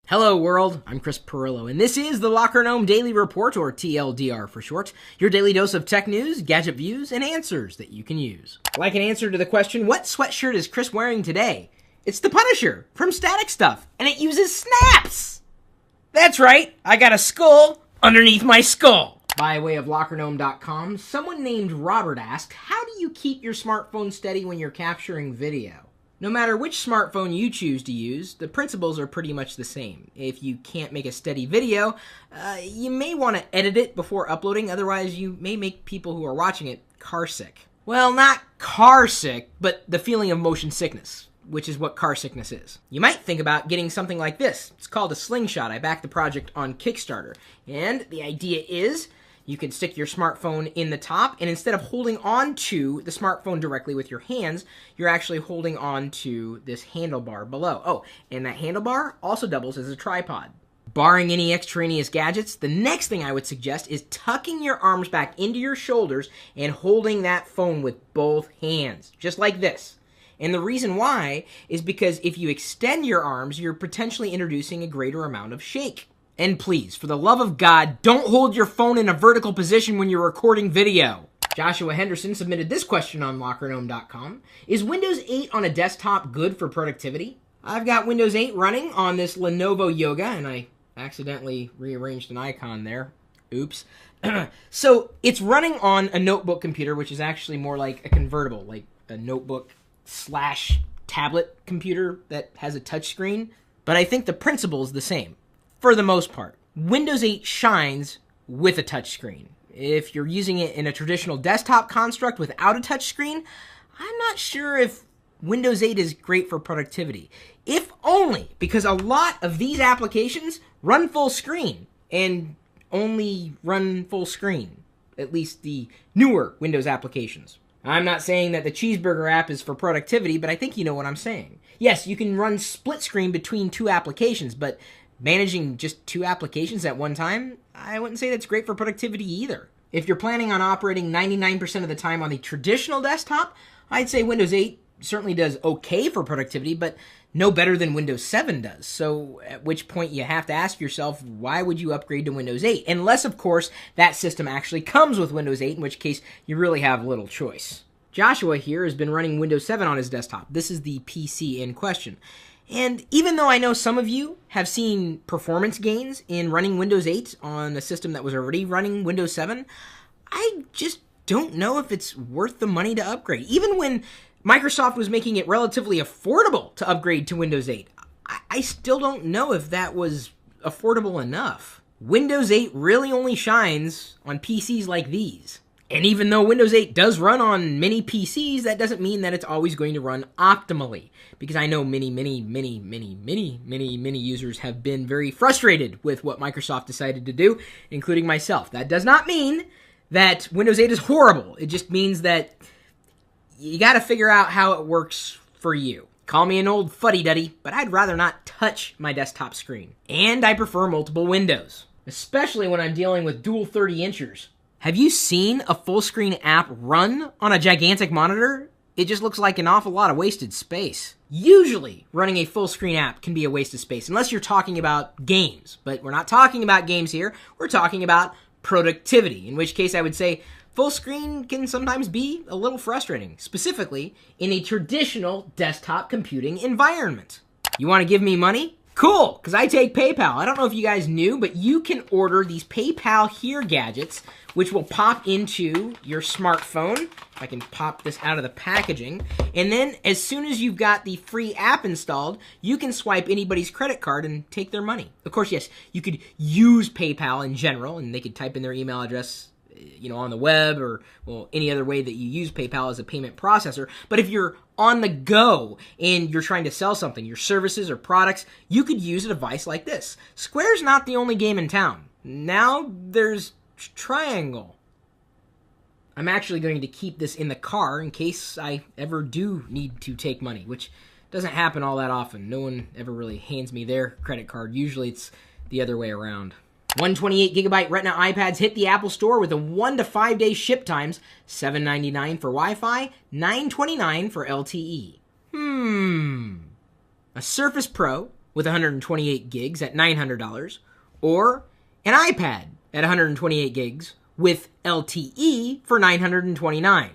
Hello world, I'm Chris Pirillo, and this is the Locker Gnome Daily Report, or TLDR for short, your daily dose of tech news, gadget views, and answers that you can use. Like an answer to the question, what sweatshirt is Chris wearing today? It's the Punisher from Static Stuff, and it uses snaps! That's right, I got a skull underneath my skull! By way of LockerGnome.com, someone named Robert asked, how do you keep your smartphone steady when you're capturing video? No matter which smartphone you choose to use, the principles are pretty much the same. If you can't make a steady video, you may want to edit it before uploading, otherwise you may make people who are watching it car sick. Well, not car sick, but the feeling of motion sickness, which is what car sickness is. You might think about getting something like this. It's called a Slingshot. I backed the project on Kickstarter, and the idea is you can stick your smartphone in the top, and instead of holding on to the smartphone directly with your hands, you're actually holding on to this handlebar below. Oh, and that handlebar also doubles as a tripod. Barring any extraneous gadgets, the next thing I would suggest is tucking your arms back into your shoulders and holding that phone with both hands, just like this. And the reason why is because if you extend your arms, you're potentially introducing a greater amount of shake. And please, for the love of God, don't hold your phone in a vertical position when you're recording video. Joshua Henderson submitted this question on LockerGnome.com. Is Windows 8 on a desktop good for productivity? I've got Windows 8 running on this Lenovo Yoga, and I accidentally rearranged an icon there. Oops. So it's running on a notebook computer, which is actually more like a convertible, like a notebook / tablet computer that has a touchscreen. But I think the principle is the same. For the most part, Windows 8 shines with a touchscreen. If you're using it in a traditional desktop construct without a touchscreen, I'm not sure if Windows 8 is great for productivity. If only because a lot of these applications run full screen and only run full screen, at least the newer Windows applications. I'm not saying that the Cheeseburger app is for productivity, but I think you know what I'm saying. Yes, you can run split screen between two applications, but managing just two applications at one time, I wouldn't say that's great for productivity either. If you're planning on operating 99% of the time on the traditional desktop, I'd say Windows 8 certainly does okay for productivity, but no better than Windows 7 does. So at which point you have to ask yourself, why would you upgrade to Windows 8? Unless, of course, that system actually comes with Windows 8, in which case you really have little choice. Joshua here has been running Windows 7 on his desktop. This is the PC in question. And even though I know some of you have seen performance gains in running Windows 8 on a system that was already running Windows 7, I just don't know if it's worth the money to upgrade. Even when Microsoft was making it relatively affordable to upgrade to Windows 8, I still don't know if that was affordable enough. Windows 8 really only shines on PCs like these. And even though Windows 8 does run on many PCs, that doesn't mean that it's always going to run optimally. Because I know many users have been very frustrated with what Microsoft decided to do, including myself. That does not mean that Windows 8 is horrible. It just means that you gotta figure out how it works for you. Call me an old fuddy-duddy, but I'd rather not touch my desktop screen. And I prefer multiple windows, especially when I'm dealing with dual 30-inchers. Have you seen a full-screen app run on a gigantic monitor? It just looks like an awful lot of wasted space. Usually, running a full-screen app can be a waste of space, unless you're talking about games. But we're not talking about games here. We're talking about productivity, in which case I would say full screen can sometimes be a little frustrating, specifically in a traditional desktop computing environment. You want to give me money? Cool, because I take PayPal. I don't know if you guys knew, but you can order these PayPal Here gadgets, which will pop into your smartphone. If I can pop this out of the packaging. And then as soon as you've got the free app installed, you can swipe anybody's credit card and take their money. Of course, yes, you could use PayPal in general, and they could type in their email address, on the web or, well, any other way that you use PayPal as a payment processor. But if you're on the go and you're trying to sell something, your services or products, you could use a device like this. Square's not the only game in town. Now there's Triangle. I'm actually going to keep this in the car in case I ever do need to take money, which doesn't happen all that often. No one ever really hands me their credit card. Usually it's the other way around. 128GB Retina iPads hit the Apple Store with a 1 to 5 day ship times, $7.99 for Wi-Fi, $9.29 for LTE. A Surface Pro with 128 gigs at $900, or an iPad at 128 gigs with LTE for $929.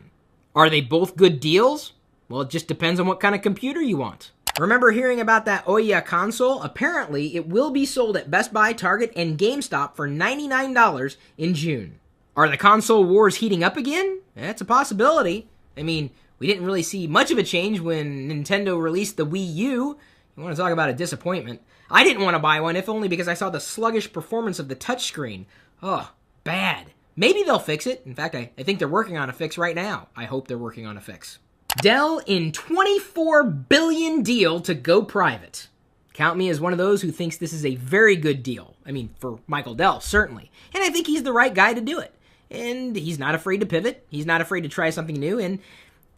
Are they both good deals? Well, it just depends on what kind of computer you want. Remember hearing about that Ouya console? Apparently, it will be sold at Best Buy, Target, and GameStop for $99 in June. Are the console wars heating up again? That's a possibility. I mean, we didn't really see much of a change when Nintendo released the Wii U. You want to talk about a disappointment. I didn't want to buy one, if only because I saw the sluggish performance of the touchscreen. Oh, bad. Maybe they'll fix it. In fact, I think they're working on a fix right now. I hope they're working on a fix. Dell in $24 billion deal to go private. Count me as one of those who thinks this is a very good deal. I mean, for Michael Dell, certainly. And I think he's the right guy to do it. And he's not afraid to pivot. He's not afraid to try something new. And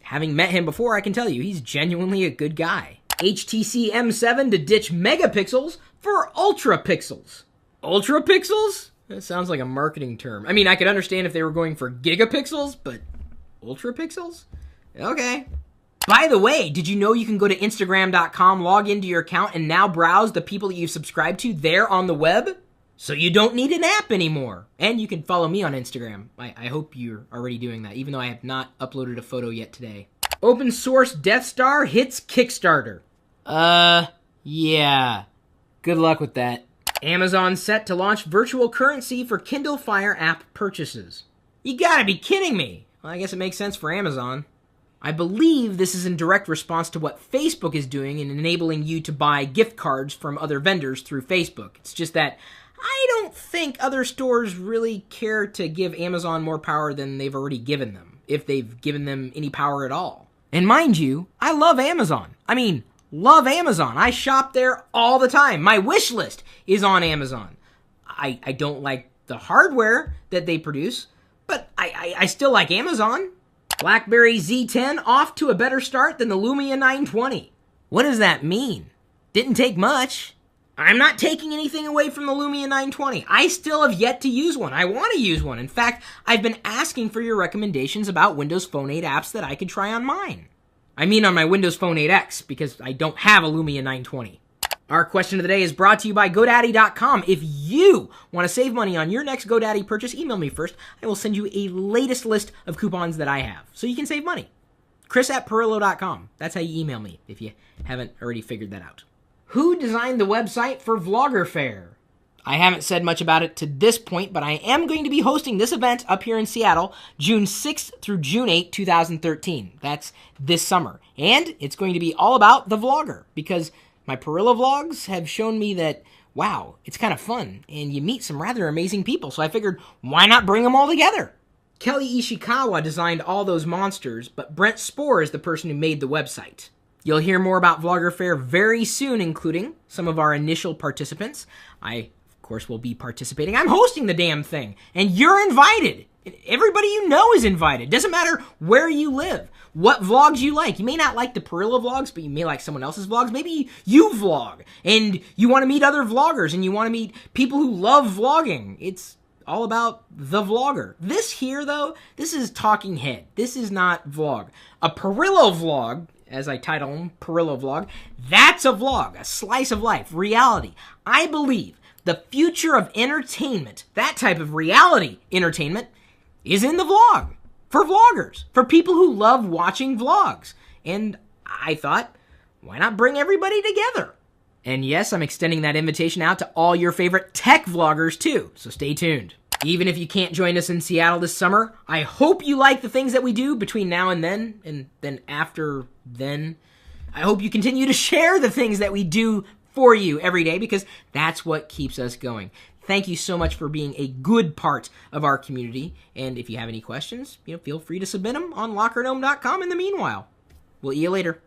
having met him before, I can tell you, he's genuinely a good guy. HTC M7 to ditch megapixels for ultra pixels. Ultra pixels? That sounds like a marketing term. I mean, I could understand if they were going for gigapixels, but ultra pixels? Okay. By the way, did you know you can go to Instagram.com, log into your account, and now browse the people that you've subscribed to there on the web? So you don't need an app anymore. And you can follow me on Instagram. I hope you're already doing that, even though I have not uploaded a photo yet today. Open source Death Star hits Kickstarter. Yeah. Good luck with that. Amazon set to launch virtual currency for Kindle Fire app purchases. You gotta be kidding me. Well, I guess it makes sense for Amazon. I believe this is in direct response to what Facebook is doing in enabling you to buy gift cards from other vendors through Facebook. It's just that I don't think other stores really care to give Amazon more power than they've already given them, if they've given them any power at all. And mind you, I love Amazon. I mean, love Amazon. I shop there all the time. My wish list is on Amazon. I don't like the hardware that they produce, but I still like Amazon. BlackBerry Z10 off to a better start than the Lumia 920. What does that mean? Didn't take much. I'm not taking anything away from the Lumia 920. I still have yet to use one. I want to use one. In fact, I've been asking for your recommendations about Windows Phone 8 apps that I could try on mine. I mean on my Windows Phone 8X, because I don't have a Lumia 920. Our question of the day is brought to you by GoDaddy.com. If you want to save money on your next GoDaddy purchase, email me first. I will send you a latest list of coupons that I have, so you can save money. Chris@Pirillo.com. That's how you email me, if you haven't already figured that out. Who designed the website for Vlogger Fair? I haven't said much about it to this point, but I am going to be hosting this event up here in Seattle, June 6th through June 8th, 2013. That's this summer. And it's going to be all about the vlogger, because my Pirillo vlogs have shown me that, wow, it's kind of fun, and you meet some rather amazing people, so I figured, why not bring them all together? Kelly Ishikawa designed all those monsters, but Brent Spohr is the person who made the website. You'll hear more about Vlogger Fair very soon, including some of our initial participants. I, of course, will be participating. I'm hosting the damn thing, and you're invited. Everybody you know is invited. Doesn't matter where you live, what vlogs you like. You may not like the Pirillo vlogs, but you may like someone else's vlogs. Maybe you vlog, and you want to meet other vloggers, and you want to meet people who love vlogging. It's all about the vlogger. This here, though, this is talking head. This is not vlog. A Pirillo vlog, as I title them, Pirillo vlog, that's a vlog, a slice of life, reality. I believe the future of entertainment, that type of reality entertainment, is in the vlog. For vloggers. For people who love watching vlogs. And I thought, why not bring everybody together? And yes, I'm extending that invitation out to all your favorite tech vloggers too, so stay tuned. Even if you can't join us in Seattle this summer, I hope you like the things that we do between now and then after then. I hope you continue to share the things that we do for you every day, because that's what keeps us going. Thank you so much for being a good part of our community, and if you have any questions, feel free to submit them on LockerGnome.com in the meanwhile. We'll see you later.